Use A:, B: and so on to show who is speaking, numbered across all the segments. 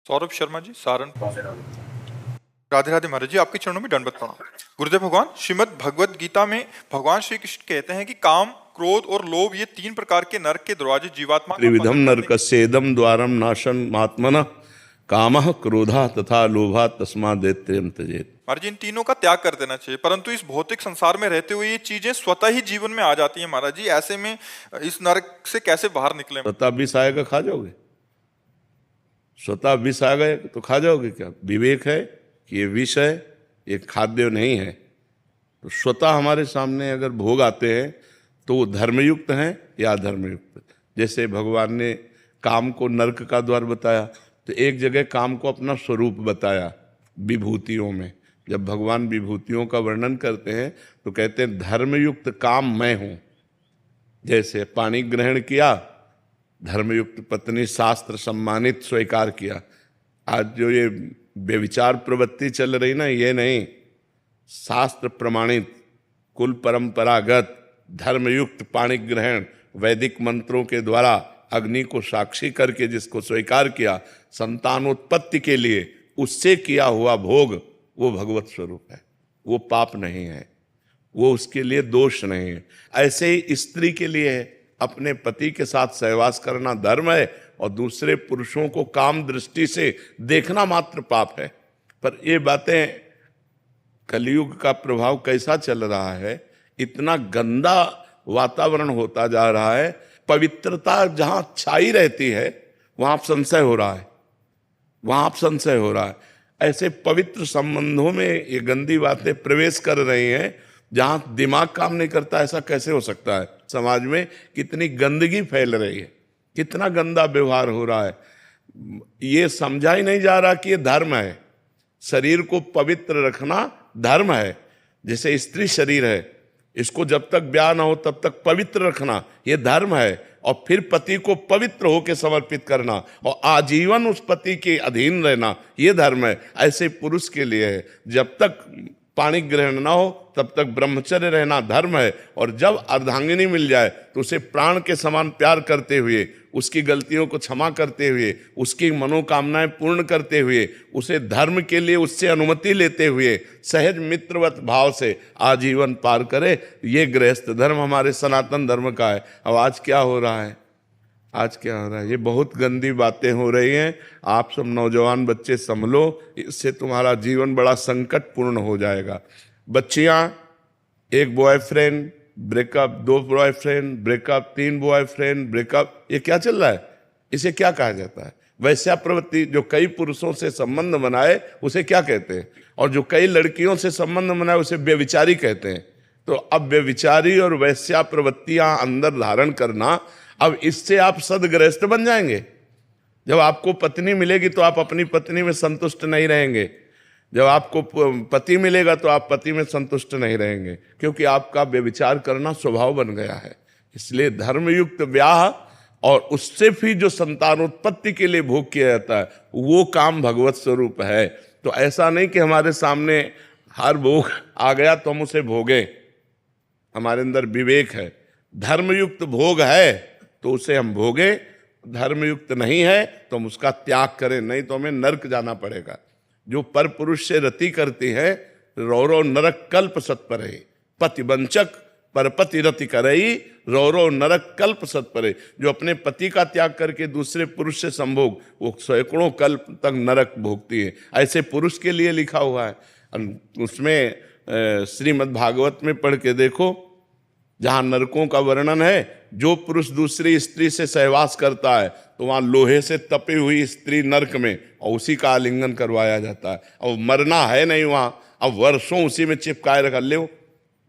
A: सौरभ शर्मा जी, सहारनपुर। राधे राधे महाराज जी, आपके चरणों में दंडवत प्रणाम। गुरुदेव भगवान, श्रीमद् भगवत गीता में भगवान श्री कृष्ण कहते हैं कि काम, क्रोध और लोभ ये तीन प्रकार के नरक के दरवाजे जीवात्मा का
B: त्रिविधम
A: पतन करने
B: नरकस्येदम द्वारम नाशन महात्मनः कामः क्रोधः तथा लोभः तस्मादेत्यं त्यजेत्।
A: महाराज जी, इन तीनों का त्याग कर देना चाहिए, परंतु इस भौतिक संसार में रहते हुए ये चीजें स्वतः ही जीवन में आ जाती हैं। महाराज जी, ऐसे में इस नरक से कैसे बाहर निकले?
B: स्वतः विष आएगा, खा जाओगे? स्वतः विष आ गए तो खा जाओगे क्या? विवेक है कि ये विष है, ये खाद्य नहीं है। तो स्वतः हमारे सामने अगर भोग आते हैं तो वो धर्मयुक्त हैं या अधर्मयुक्त। जैसे भगवान ने काम को नरक का द्वार बताया, तो एक जगह काम को अपना स्वरूप बताया विभूतियों में। जब भगवान विभूतियों का वर्णन करते हैं तो कहते हैं धर्मयुक्त काम मैं हूँ। जैसे पानी ग्रहण किया, धर्मयुक्त पत्नी शास्त्र सम्मानित स्वीकार किया। आज जो ये व्यभिचार प्रवृत्ति चल रही ना, ये नहीं, शास्त्र प्रमाणित कुल परंपरागत धर्मयुक्त पाणी ग्रहण वैदिक मंत्रों के द्वारा अग्नि को साक्षी करके जिसको स्वीकार किया संतानोत्पत्ति के लिए, उससे किया हुआ भोग वो भगवत स्वरूप है, वो पाप नहीं है, वो उसके लिए दोष नहीं है। ऐसे ही स्त्री के लिए अपने पति के साथ सहवास करना धर्म है और दूसरे पुरुषों को काम दृष्टि से देखना मात्र पाप है। पर ये बातें, कलयुग का प्रभाव कैसा चल रहा है, इतना गंदा वातावरण होता जा रहा है। पवित्रता जहां छाई रहती है वहां संशय हो रहा है, वहां संशय हो रहा है। ऐसे पवित्र संबंधों में ये गंदी बातें प्रवेश कर रही हैं जहां दिमाग काम नहीं करता। ऐसा कैसे हो सकता है? समाज में कितनी गंदगी फैल रही है, कितना गंदा व्यवहार हो रहा है। ये समझा ही नहीं जा रहा कि ये धर्म है। शरीर को पवित्र रखना धर्म है। जैसे स्त्री शरीर है, इसको जब तक ब्याह ना हो तब तक पवित्र रखना ये धर्म है। और फिर पति को पवित्र होकर समर्पित करना और आजीवन उस पति के अधीन रहना ये धर्म है। ऐसे पुरुष के लिए है, जब तक पाणी ग्रहण ना हो तब तक ब्रह्मचर्य रहना धर्म है। और जब अर्धांगिनी मिल जाए तो उसे प्राण के समान प्यार करते हुए, उसकी गलतियों को क्षमा करते हुए, उसकी मनोकामनाएं पूर्ण करते हुए, उसे धर्म के लिए उससे अनुमति लेते हुए सहज मित्रवत भाव से आजीवन पार करे। ये गृहस्थ धर्म हमारे सनातन धर्म का है। अब आज क्या हो रहा है? आज क्या हो रहा है? ये बहुत गंदी बातें हो रही हैं। आप सब नौजवान बच्चे संभलो, इससे तुम्हारा जीवन बड़ा संकटपूर्ण हो जाएगा। बच्चियां, एक बॉयफ्रेंड ब्रेकअप, दो बॉयफ्रेंड ब्रेकअप, तीन बॉयफ्रेंड ब्रेकअप, ये क्या चल रहा है? इसे क्या कहा जाता है? वैश्या प्रवृत्ति। जो कई पुरुषों से संबंध बनाए उसे क्या कहते हैं? और जो कई लड़कियों से संबंध बनाए उसे व्यभिचारी कहते हैं। तो अब व्यभिचारी और वैश्या प्रवृत्तियां अंदर धारण करना, अब इससे आप सदगृहस्थ बन जाएंगे। जब आपको पत्नी मिलेगी तो आप अपनी पत्नी में संतुष्ट नहीं रहेंगे। जब आपको पति मिलेगा तो आप पति में संतुष्ट नहीं रहेंगे, क्योंकि आपका व्यभिचार करना स्वभाव बन गया है। इसलिए धर्मयुक्त ब्याह और उससे भी जो संतानोत्पत्ति के लिए भोग किया जाता है वो काम भगवत स्वरूप है। तो ऐसा नहीं कि हमारे सामने हर भोग आ गया तो हम उसे भोगें। हमारे अंदर विवेक है, धर्मयुक्त भोग है तो उसे हम भोगें, धर्मयुक्त नहीं है तो हम उसका त्याग करें, नहीं तो हमें नरक जाना पड़ेगा। जो पर पुरुष से रति करती है, रौरव नरक कल्प सत्परे, पति वंचक परपति रति करई, रौरव नरक कल्प सत्परे। जो अपने पति का त्याग करके दूसरे पुरुष से संभोग, वो सैकड़ों कल्प तक नरक भोगती है। ऐसे पुरुष के लिए लिखा हुआ है। उसमें श्रीमद् भागवत में पढ़ के देखो, जहां नरकों का वर्णन है, जो पुरुष दूसरी स्त्री से सहवास करता है तो वहां लोहे से तपी हुई स्त्री नरक में, और उसी का आलिंगन करवाया जाता है। और मरना है नहीं वहां, अब वर्षों उसी में चिपकाए रख ले।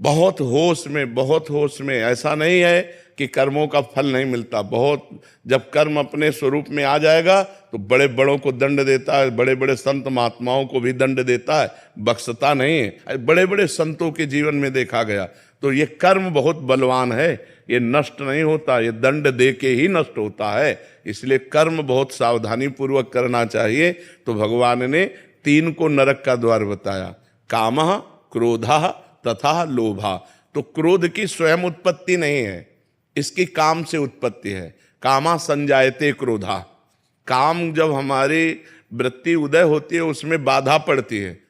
B: बहुत होश में, बहुत होश में। ऐसा नहीं है कि कर्मों का फल नहीं मिलता। बहुत, जब कर्म अपने स्वरूप में आ जाएगा तो बड़े बड़ों को दंड देता है, बड़े बड़े संत महात्माओं को भी दंड देता है, बख्शता नहीं है। बड़े बड़े संतों के जीवन में देखा गया। तो ये कर्म बहुत बलवान है, ये नष्ट नहीं होता, ये दंड दे के ही नष्ट होता है। इसलिए कर्म बहुत सावधानी पूर्वक करना चाहिए। तो भगवान ने तीन को नरक का द्वार बताया, कामः, क्रोधः तथा लोभा। तो क्रोध की स्वयं उत्पत्ति नहीं है, इसकी काम से उत्पत्ति है। कामा संजायते क्रोधा। काम जब हमारे वृत्ति उदय होती है उसमें बाधा पड़ती है,